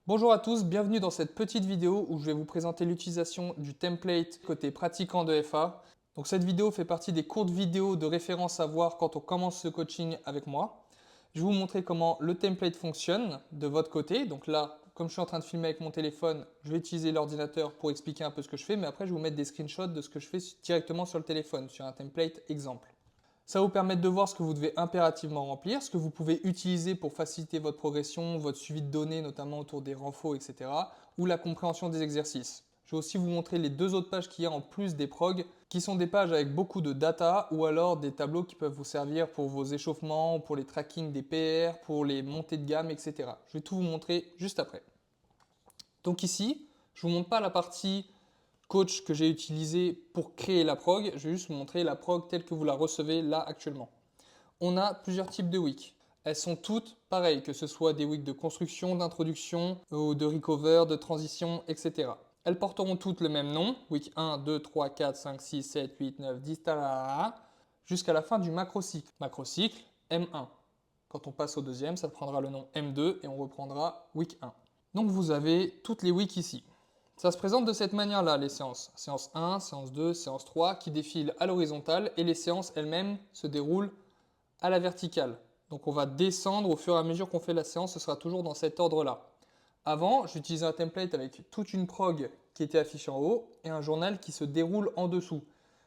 Bonjour à tous, bienvenue dans cette petite vidéo où je vais vous présenter l'utilisation du template côté pratiquant de FA. Donc cette vidéo fait partie des courtes vidéos de référence à voir quand on commence ce coaching avec moi. Je vais vous montrer comment le template fonctionne de votre côté. Donc là, comme je suis en train de filmer avec mon téléphone, je vais utiliser l'ordinateur pour expliquer un peu ce que je fais, mais après je vais vous mettre des screenshots de ce que je fais directement sur le téléphone, sur un template exemple. Ça va vous permettre de voir ce que vous devez impérativement remplir, ce que vous pouvez utiliser pour faciliter votre progression, votre suivi de données, notamment autour des renforts, etc., ou la compréhension des exercices. Je vais aussi vous montrer les deux autres pages qu'il y a en plus des progs, qui sont des pages avec beaucoup de data, ou alors des tableaux qui peuvent vous servir pour vos échauffements, pour les tracking des PR, pour les montées de gamme, etc. Je vais tout vous montrer juste après. Donc ici, je ne vous montre pas la partie coach que j'ai utilisé pour créer la prog. Je vais juste vous montrer la prog telle que vous la recevez là actuellement. On a plusieurs types de week. Elles sont toutes pareilles, que ce soit des weeks de construction, d'introduction, ou de recover, de transition, etc. Elles porteront toutes le même nom, week 1, 2, 3, 4, 5, 6, 7, 8, 9, 10, jusqu'à la fin du macrocycle. Macrocycle M1. Quand on passe au deuxième, ça prendra le nom M2 et on reprendra week 1. Donc vous avez toutes les weeks ici. Ça se présente de cette manière-là, les séances. Séance 1, séance 2, séance 3, qui défilent à l'horizontale et les séances elles-mêmes se déroulent à la verticale. Donc on va descendre au fur et à mesure qu'on fait la séance, ce sera toujours dans cet ordre-là. Avant, j'utilisais un template avec toute une prog qui était affichée en haut et un journal qui se déroule en dessous.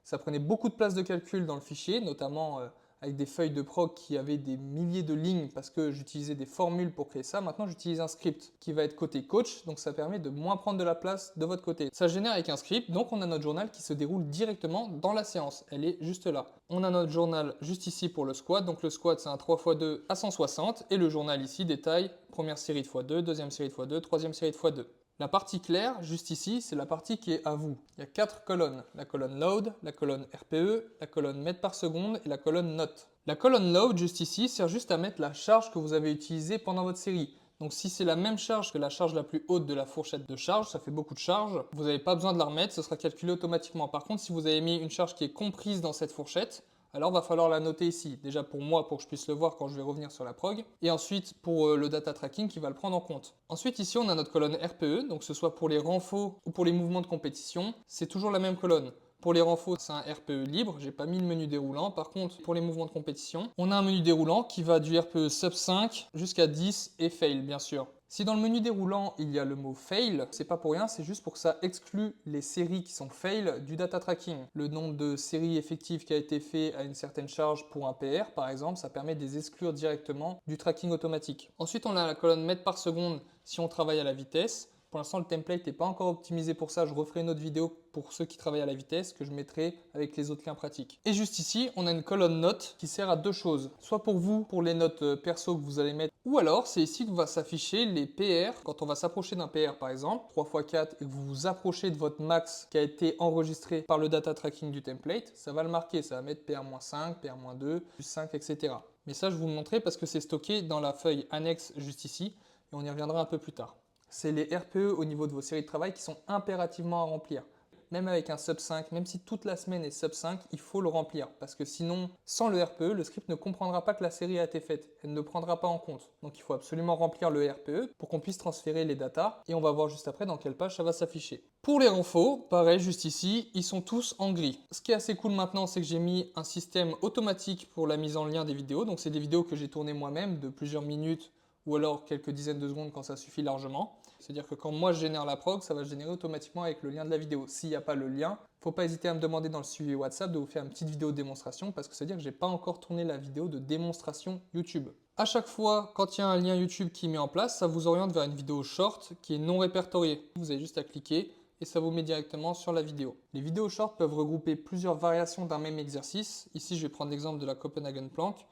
Ça prenait beaucoup de place de calcul dans le fichier, notamment avec des feuilles de prog qui avaient des milliers de lignes parce que j'utilisais des formules pour créer ça. Maintenant, j'utilise un script qui va être côté coach, donc ça permet de moins prendre de la place de votre côté. Ça génère avec un script, donc on a notre journal qui se déroule directement dans la séance. Elle est juste là. On a notre journal juste ici pour le squat, donc le squat c'est un 3x2 à 160 et le journal ici détaille première série de x2, deuxième série de x2, troisième série de x2. La partie claire, juste ici, c'est la partie qui est à vous. Il y a 4 colonnes. La colonne load, la colonne RPE, la colonne mètres par seconde et la colonne note. La colonne load, juste ici, sert juste à mettre la charge que vous avez utilisée pendant votre série. Donc si c'est la même charge que la charge la plus haute de la fourchette de charge, ça fait beaucoup de charge, vous n'avez pas besoin de la remettre, ce sera calculé automatiquement. Par contre, si vous avez mis une charge qui est comprise dans cette fourchette, alors il va falloir la noter ici. Déjà pour moi, pour que je puisse le voir quand je vais revenir sur la prog. Et ensuite pour le data tracking qui va le prendre en compte. Ensuite ici, on a notre colonne RPE. Donc que ce soit pour les renforts ou pour les mouvements de compétition, c'est toujours la même colonne. Pour les renforts, c'est un RPE libre. J'ai pas mis le menu déroulant. Par contre, pour les mouvements de compétition, on a un menu déroulant qui va du RPE sub 5 jusqu'à 10 et fail, bien sûr. Si dans le menu déroulant, il y a le mot fail, c'est pas pour rien, c'est juste pour que ça exclue les séries qui sont fail du data tracking. Le nombre de séries effectives qui a été fait à une certaine charge pour un PR, par exemple, ça permet de les exclure directement du tracking automatique. Ensuite, on a la colonne mètres par seconde si on travaille à la vitesse. Pour l'instant, le template n'est pas encore optimisé pour ça. Je referai une autre vidéo pour ceux qui travaillent à la vitesse que je mettrai avec les autres liens pratiques. Et juste ici, on a une colonne notes qui sert à deux choses. Soit pour vous, pour les notes perso que vous allez mettre, ou alors c'est ici que va s'afficher les PR. Quand on va s'approcher d'un PR par exemple, 3x4, et que vous vous approchez de votre max qui a été enregistré par le data tracking du template, ça va le marquer. Ça va mettre PR-5, PR-2, plus 5, etc. Mais ça, je vous le montrerai parce que c'est stocké dans la feuille annexe juste ici, et on y reviendra un peu plus tard. C'est les RPE au niveau de vos séries de travail qui sont impérativement à remplir. Même avec un sub 5, même si toute la semaine est sub 5, il faut le remplir. Parce que sinon, sans le RPE, le script ne comprendra pas que la série a été faite. Elle ne le prendra pas en compte. Donc il faut absolument remplir le RPE pour qu'on puisse transférer les datas. Et on va voir juste après dans quelle page ça va s'afficher. Pour les renforts, pareil, juste ici, ils sont tous en gris. Ce qui est assez cool maintenant, c'est que j'ai mis un système automatique pour la mise en lien des vidéos. Donc c'est des vidéos que j'ai tournées moi-même de plusieurs minutes ou alors quelques dizaines de secondes quand ça suffit largement. C'est-à-dire que quand moi je génère la prog, ça va se générer automatiquement avec le lien de la vidéo. S'il n'y a pas le lien, faut pas hésiter à me demander dans le suivi WhatsApp de vous faire une petite vidéo de démonstration parce que c'est-à-dire que j'ai pas encore tourné la vidéo de démonstration YouTube. À chaque fois, quand il y a un lien YouTube qui est mis en place, ça vous oriente vers une vidéo short qui est non répertoriée. Vous avez juste à cliquer et ça vous met directement sur la vidéo. Les vidéos short peuvent regrouper plusieurs variations d'un même exercice. Ici, je vais prendre l'exemple de la Copenhagen Plank.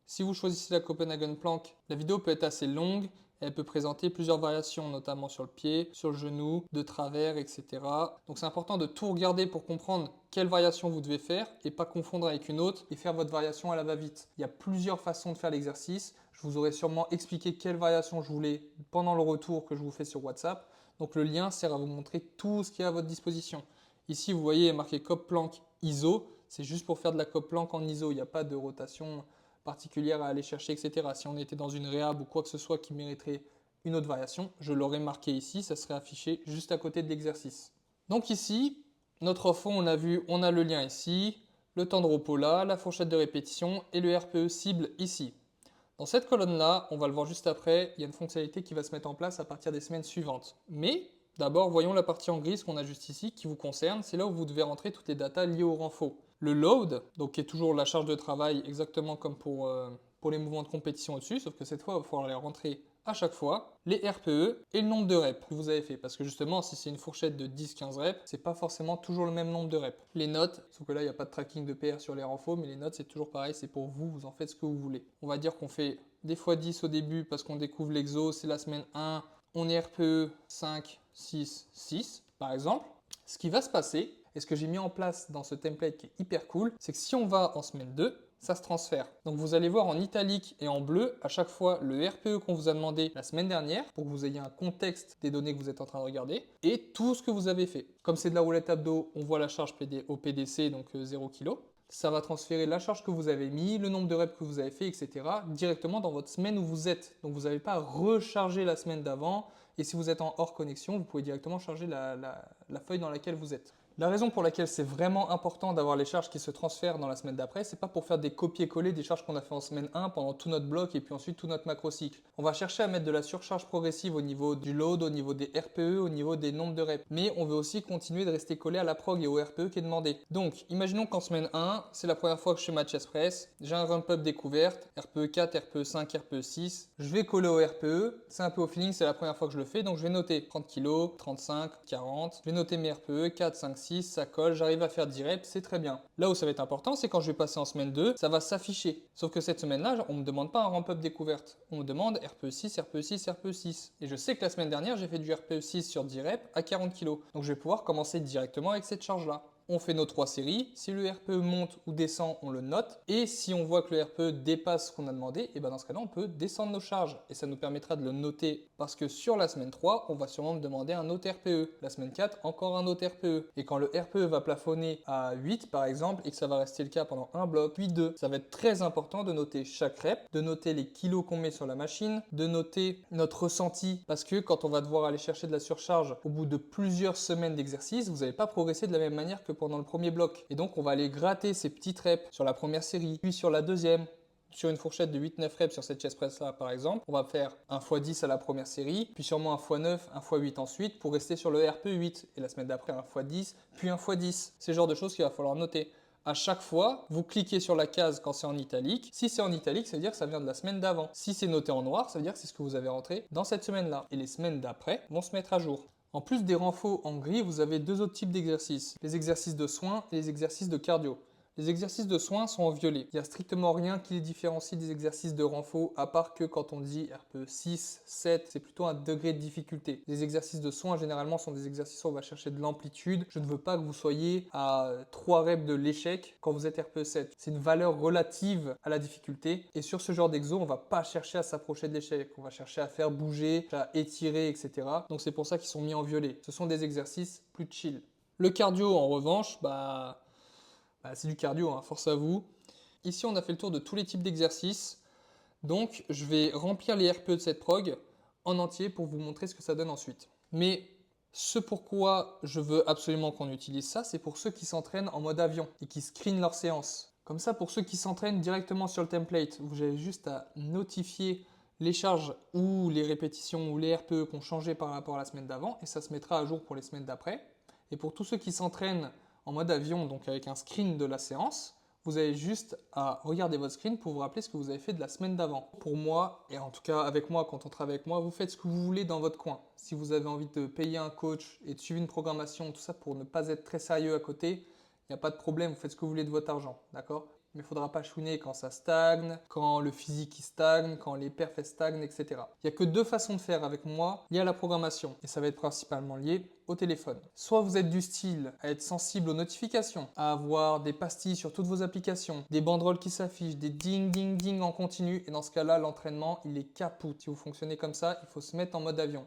Si vous choisissez la Copenhagen Plank, la vidéo peut être assez longue et elle peut présenter plusieurs variations, notamment sur le pied, sur le genou, de travers, etc. Donc c'est important de tout regarder pour comprendre quelle variation vous devez faire et pas confondre avec une autre et faire votre variation à la va-vite. Il y a plusieurs façons de faire l'exercice. Je vous aurais sûrement expliqué quelle variation je voulais pendant le retour que je vous fais sur WhatsApp. Donc le lien sert à vous montrer tout ce qui est à votre disposition. Ici, vous voyez, il est marqué Cop Plank ISO. C'est juste pour faire de la Cop Plank en ISO. Il n'y a pas de rotation particulière à aller chercher, etc. Si on était dans une réhab ou quoi que ce soit qui mériterait une autre variation, je l'aurais marqué ici, ça serait affiché juste à côté de l'exercice. Donc ici, notre fond, on a vu, on a le lien ici, le temps de repos là, la fourchette de répétition et le RPE cible ici. Dans cette colonne-là, on va le voir juste après, il y a une fonctionnalité qui va se mettre en place à partir des semaines suivantes. Mais d'abord, voyons la partie en grise qu'on a juste ici qui vous concerne. C'est là où vous devez rentrer toutes les datas liées au renfort. Le load, donc qui est toujours la charge de travail exactement comme pour les mouvements de compétition au-dessus, sauf que cette fois, il va falloir les rentrer à chaque fois, les RPE et le nombre de reps que vous avez fait. Parce que justement, si c'est une fourchette de 10-15 reps, c'est pas forcément toujours le même nombre de reps. Les notes, sauf que là, il n'y a pas de tracking de PR sur les renforts, mais les notes, c'est toujours pareil, c'est pour vous, vous en faites ce que vous voulez. On va dire qu'on fait des fois 10 au début parce qu'on découvre l'exo, c'est la semaine 1, on est RPE 5, 6, 6, par exemple. Ce qui va se passer, et ce que j'ai mis en place dans ce template qui est hyper cool, c'est que si on va en semaine 2, ça se transfère. Donc vous allez voir en italique et en bleu à chaque fois le RPE qu'on vous a demandé la semaine dernière pour que vous ayez un contexte des données que vous êtes en train de regarder et tout ce que vous avez fait. Comme c'est de la roulette abdos, on voit la charge au PDC, donc 0 kg. Ça va transférer la charge que vous avez mis, le nombre de reps que vous avez fait, etc. directement dans votre semaine où vous êtes. Donc vous n'avez pas à recharger la semaine d'avant. Et si vous êtes en hors connexion, vous pouvez directement charger la feuille dans laquelle vous êtes. La raison pour laquelle c'est vraiment important d'avoir les charges qui se transfèrent dans la semaine d'après, c'est pas pour faire des copier-coller des charges qu'on a fait en semaine 1 pendant tout notre bloc et puis ensuite tout notre macro-cycle. On va chercher à mettre de la surcharge progressive au niveau du load, au niveau des RPE, au niveau des nombres de reps. Mais on veut aussi continuer de rester collé à la prog et au RPE qui est demandé. Donc, imaginons qu'en semaine 1, c'est la première fois que je fais ma chest press, j'ai un rump-up découverte, RPE 4, RPE 5, RPE 6, je vais coller au RPE, c'est un peu au feeling, c'est la première fois que je le fais, donc je vais noter 30 kg, 35, 40, je vais noter mes RPE, 4, 5, 6, ça colle, j'arrive à faire 10 reps, c'est très bien. Là où ça va être important, c'est quand je vais passer en semaine 2, ça va s'afficher. Sauf que cette semaine-là, on ne me demande pas un ramp-up découverte. On me demande RPE 6, RPE 6, RPE 6. Et je sais que la semaine dernière, j'ai fait du RPE 6 sur 10 reps à 40 kg. Donc je vais pouvoir commencer directement avec cette charge-là. On fait nos 3 séries. Si le RPE monte ou descend, on le note. Et si on voit que le RPE dépasse ce qu'on a demandé, et ben dans ce cas-là, on peut descendre nos charges. Et ça nous permettra de le noter parce que sur la semaine 3, on va sûrement me demander un autre RPE. La semaine 4, encore un autre RPE. Et quand le RPE va plafonner à 8 par exemple et que ça va rester le cas pendant un bloc, puis 2, ça va être très important de noter chaque rep, de noter les kilos qu'on met sur la machine, de noter notre ressenti parce que quand on va devoir aller chercher de la surcharge au bout de plusieurs semaines d'exercice, vous n'allez pas progresser de la même manière que pendant le premier bloc. Et donc on va aller gratter ces petites reps sur la première série, puis sur la deuxième. Sur une fourchette de 8-9 reps sur cette chest press là par exemple, on va faire 1 x 10 à la première série, puis sûrement 1 x 9, 1 x 8 ensuite pour rester sur le RPE 8. Et la semaine d'après 1 x 10, puis 1 x 10. C'est le genre de choses qu'il va falloir noter. À chaque fois, vous cliquez sur la case quand c'est en italique. Si c'est en italique, ça veut dire que ça vient de la semaine d'avant. Si c'est noté en noir, ça veut dire que c'est ce que vous avez rentré dans cette semaine-là. Et les semaines d'après vont se mettre à jour. En plus des renforts en gris, vous avez deux autres types d'exercices. Les exercices de soins et les exercices de cardio. Les exercices de soins sont en violet. Il n'y a strictement rien qui les différencie des exercices de renfort, à part que quand on dit RPE 6, 7, c'est plutôt un degré de difficulté. Les exercices de soins, généralement, sont des exercices où on va chercher de l'amplitude. Je ne veux pas que vous soyez à 3 reps de l'échec quand vous êtes RPE 7. C'est une valeur relative à la difficulté. Et sur ce genre d'exo, on ne va pas chercher à s'approcher de l'échec. On va chercher à faire bouger, à étirer, etc. Donc c'est pour ça qu'ils sont mis en violet. Ce sont des exercices plus chill. Le cardio, en revanche, c'est du cardio, hein, force à vous. Ici, on a fait le tour de tous les types d'exercices. Donc, je vais remplir les RPE de cette prog en entier pour vous montrer ce que ça donne ensuite. Mais ce pourquoi je veux absolument qu'on utilise ça, c'est pour ceux qui s'entraînent en mode avion et qui screenent leur séance. Comme ça, pour ceux qui s'entraînent directement sur le template, vous avez juste à notifier les charges ou les répétitions ou les RPE qui ont changé par rapport à la semaine d'avant et ça se mettra à jour pour les semaines d'après. Et pour tous ceux qui s'entraînent en mode avion, donc avec un screen de la séance, vous avez juste à regarder votre screen pour vous rappeler ce que vous avez fait de la semaine d'avant. Pour moi, et en tout cas avec moi, quand on travaille avec moi, vous faites ce que vous voulez dans votre coin. Si vous avez envie de payer un coach et de suivre une programmation, tout ça pour ne pas être très sérieux à côté, il n'y a pas de problème, vous faites ce que vous voulez de votre argent, d'accord ? Mais il ne faudra pas chouiner quand ça stagne, quand le physique il stagne, quand les perfs stagnent, etc. Il n'y a que deux façons de faire avec moi liées à la programmation. Et ça va être principalement lié au téléphone. Soit vous êtes du style à être sensible aux notifications, à avoir des pastilles sur toutes vos applications, des banderoles qui s'affichent, des ding ding ding en continu. Et dans ce cas-là, l'entraînement, il est caput. Si vous fonctionnez comme ça, il faut se mettre en mode avion.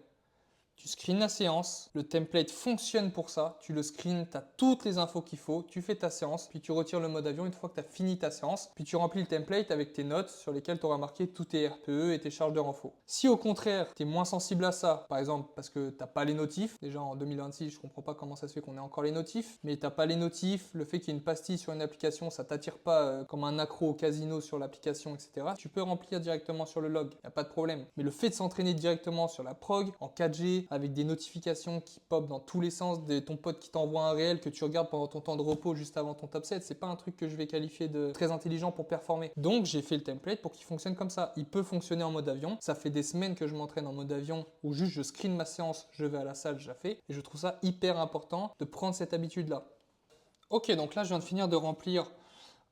Tu screens la séance, le template fonctionne pour ça, tu le screens, tu as toutes les infos qu'il faut, tu fais ta séance, puis tu retires le mode avion une fois que tu as fini ta séance, puis tu remplis le template avec tes notes sur lesquelles tu auras marqué tous tes RPE et tes charges de renfort. Si au contraire, tu es moins sensible à ça, par exemple parce que tu n'as pas les notifs, déjà en 2026, je comprends pas comment ça se fait qu'on ait encore les notifs, mais tu n'as pas les notifs, le fait qu'il y ait une pastille sur une application, ça t'attire pas comme un accro au casino sur l'application, etc. Tu peux remplir directement sur le log, il n'y a pas de problème. Mais le fait de s'entraîner directement sur la prog, en 4G, avec des notifications qui pop dans tous les sens, de ton pote qui t'envoie un réel que tu regardes pendant ton temps de repos juste avant ton top 7, c'est pas un truc que je vais qualifier de très intelligent pour performer. Donc j'ai fait le template pour qu'il fonctionne comme ça. Il peut fonctionner en mode avion. Ça fait des semaines que je m'entraîne en mode avion où juste je screen ma séance, je vais à la salle, je la fais. Et je trouve ça hyper important de prendre cette habitude-là. Ok, donc là je viens de finir de remplir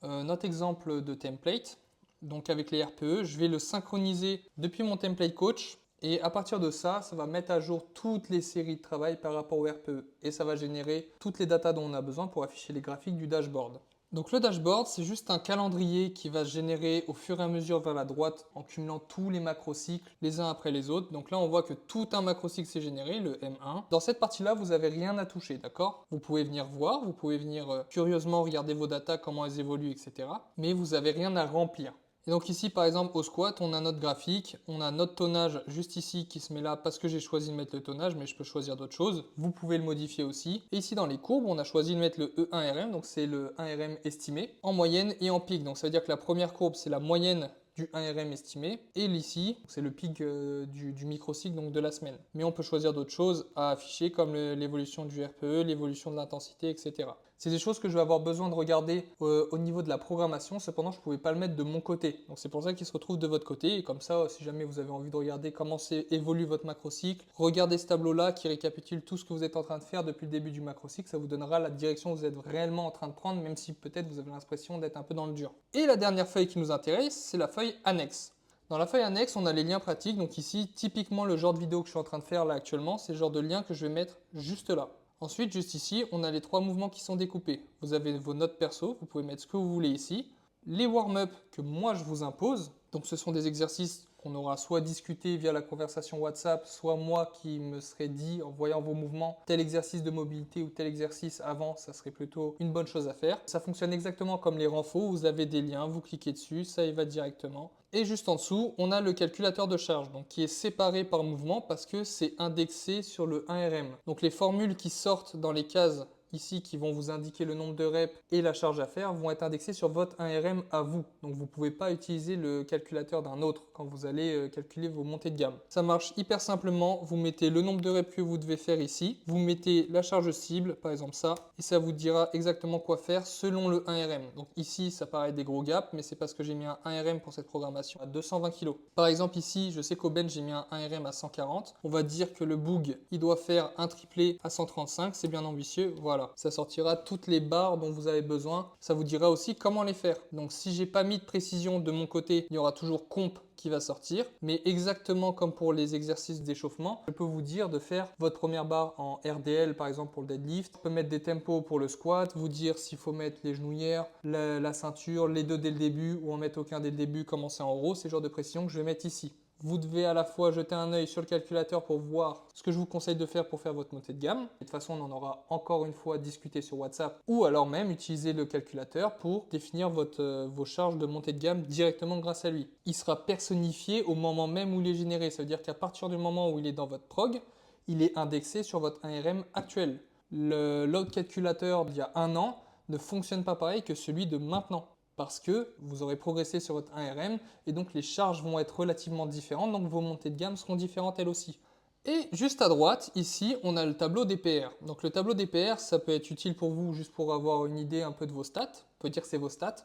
notre exemple de template. Donc avec les RPE, je vais le synchroniser depuis mon template coach. Et à partir de ça, ça va mettre à jour toutes les séries de travail par rapport au RPE. Et ça va générer toutes les datas dont on a besoin pour afficher les graphiques du dashboard. Donc le dashboard, c'est juste un calendrier qui va se générer au fur et à mesure vers la droite en cumulant tous les macrocycles les uns après les autres. Donc là, on voit que tout un macrocycle s'est généré, le M1. Dans cette partie-là, vous n'avez rien à toucher, d'accord? Vous pouvez venir voir, vous pouvez venir curieusement regarder vos datas, comment elles évoluent, etc. Mais vous n'avez rien à remplir. Et donc ici, par exemple, au squat, on a notre graphique, on a notre tonnage juste ici qui se met là parce que j'ai choisi de mettre le tonnage, mais je peux choisir d'autres choses. Vous pouvez le modifier aussi. Et ici, dans les courbes, on a choisi de mettre le E1RM, donc c'est le 1RM estimé, en moyenne et en pic. Donc ça veut dire que la première courbe, c'est la moyenne du 1RM estimé, et ici, c'est le pic du microcycle, donc de la semaine. Mais on peut choisir d'autres choses à afficher, comme l'évolution du RPE, l'évolution de l'intensité, etc. C'est des choses que je vais avoir besoin de regarder au niveau de la programmation, cependant je ne pouvais pas le mettre de mon côté. Donc c'est pour ça qu'il se retrouve de votre côté, et comme ça, si jamais vous avez envie de regarder comment évolue votre macrocycle, regardez ce tableau-là qui récapitule tout ce que vous êtes en train de faire depuis le début du macrocycle, ça vous donnera la direction que vous êtes réellement en train de prendre, même si peut-être vous avez l'impression d'être un peu dans le dur. Et la dernière feuille qui nous intéresse, c'est la feuille annexe. Dans la feuille annexe, on a les liens pratiques, donc ici, typiquement le genre de vidéo que je suis en train de faire là actuellement, c'est le genre de lien que je vais mettre juste là. Ensuite, juste ici, on a les 3 mouvements qui sont découpés. Vous avez vos notes perso, vous pouvez mettre ce que vous voulez ici. Les warm-up que moi je vous impose, donc ce sont des exercices qu'on aura soit discuté via la conversation WhatsApp, soit moi qui me serais dit en voyant vos mouvements, tel exercice de mobilité ou tel exercice avant, ça serait plutôt une bonne chose à faire. Ça fonctionne exactement comme les renforts, vous avez des liens, vous cliquez dessus, ça y va directement. Et juste en dessous, on a le calculateur de charge, donc qui est séparé par mouvement parce que c'est indexé sur le 1RM. Donc les formules qui sortent dans les cases ici qui vont vous indiquer le nombre de reps et la charge à faire vont être indexées sur votre 1RM à vous. Donc vous ne pouvez pas utiliser le calculateur d'un autre quand vous allez calculer vos montées de gamme. Ça marche hyper simplement, vous mettez le nombre de reps que vous devez faire ici, vous mettez la charge cible, par exemple ça, et ça vous dira exactement quoi faire selon le 1RM. Donc ici ça paraît des gros gaps, mais c'est parce que j'ai mis un 1RM pour cette programmation à 220 kg. Par exemple ici, je sais qu'au bench j'ai mis un 1RM à 140, on va dire que le boog il doit faire un triplé à 135, c'est bien ambitieux, voilà. Ça sortira toutes les barres dont vous avez besoin. Ça vous dira aussi comment les faire. Donc si j'ai pas mis de précision de mon côté, il y aura toujours comp qui va sortir. Mais exactement comme pour les exercices d'échauffement, je peux vous dire de faire votre première barre en RDL par exemple pour le deadlift. Je peux mettre des tempos pour le squat, vous dire s'il faut mettre les genouillères, la ceinture, les deux dès le début ou en mettre aucun dès le début, commencer en row. C'est le genre de précision que je vais mettre ici. Vous devez à la fois jeter un œil sur le calculateur pour voir ce que je vous conseille de faire pour faire votre montée de gamme. De toute façon, on en aura encore une fois discuté sur WhatsApp ou alors même utiliser le calculateur pour définir vos charges de montée de gamme directement grâce à lui. Il sera personnifié au moment même où il est généré. Ça veut dire qu'à partir du moment où il est dans votre prog, il est indexé sur votre 1RM actuel. Le log calculateur d'il y a un an ne fonctionne pas pareil que celui de maintenant, parce que vous aurez progressé sur votre 1RM et donc les charges vont être relativement différentes, donc vos montées de gamme seront différentes elles aussi. Et juste à droite, ici, on a le tableau DPR. Donc le tableau DPR, ça peut être utile pour vous juste pour avoir une idée un peu de vos stats, on peut dire que c'est vos stats.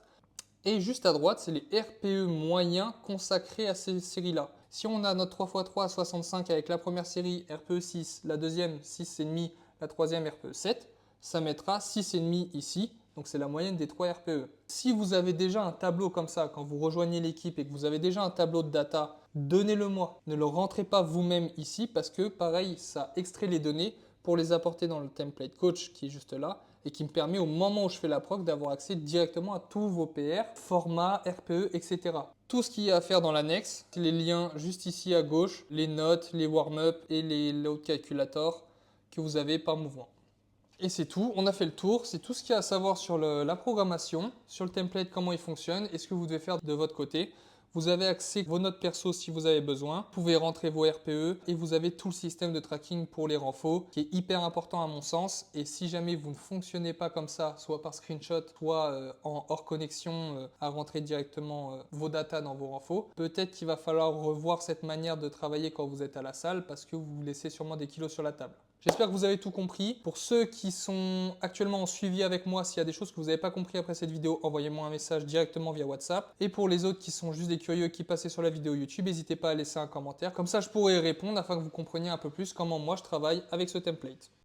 Et juste à droite, c'est les RPE moyens consacrés à ces séries-là. Si on a notre 3x3 à 65 avec la première série RPE 6, la deuxième 6,5, la troisième RPE 7, ça mettra 6,5 ici. Donc c'est la moyenne des 3 RPE. Si vous avez déjà un tableau comme ça, quand vous rejoignez l'équipe et que vous avez déjà un tableau de data, donnez-le-moi. Ne le rentrez pas vous-même ici parce que pareil, ça extrait les données pour les apporter dans le template coach qui est juste là et qui me permet au moment où je fais la proc d'avoir accès directement à tous vos PR, formats, RPE, etc. tout ce qu'il y a à faire dans l'annexe, les liens juste ici à gauche, les notes, les warm-up et les load calculator que vous avez par mouvement. Et c'est tout, on a fait le tour, c'est tout ce qu'il y a à savoir sur la programmation, sur le template, comment il fonctionne et ce que vous devez faire de votre côté. Vous avez accès à vos notes perso si vous avez besoin, vous pouvez rentrer vos RPE et vous avez tout le système de tracking pour les renfos qui est hyper important à mon sens. Et si jamais vous ne fonctionnez pas comme ça, soit par screenshot, soit en hors connexion à rentrer directement vos datas dans vos renfos, peut-être qu'il va falloir revoir cette manière de travailler quand vous êtes à la salle parce que vous vous laissez sûrement des kilos sur la table. J'espère que vous avez tout compris. Pour ceux qui sont actuellement en suivi avec moi, s'il y a des choses que vous n'avez pas compris après cette vidéo, envoyez-moi un message directement via WhatsApp. Et pour les autres qui sont juste des curieux qui passaient sur la vidéo YouTube, n'hésitez pas à laisser un commentaire. Comme ça, je pourrai répondre afin que vous compreniez un peu plus comment moi je travaille avec ce template.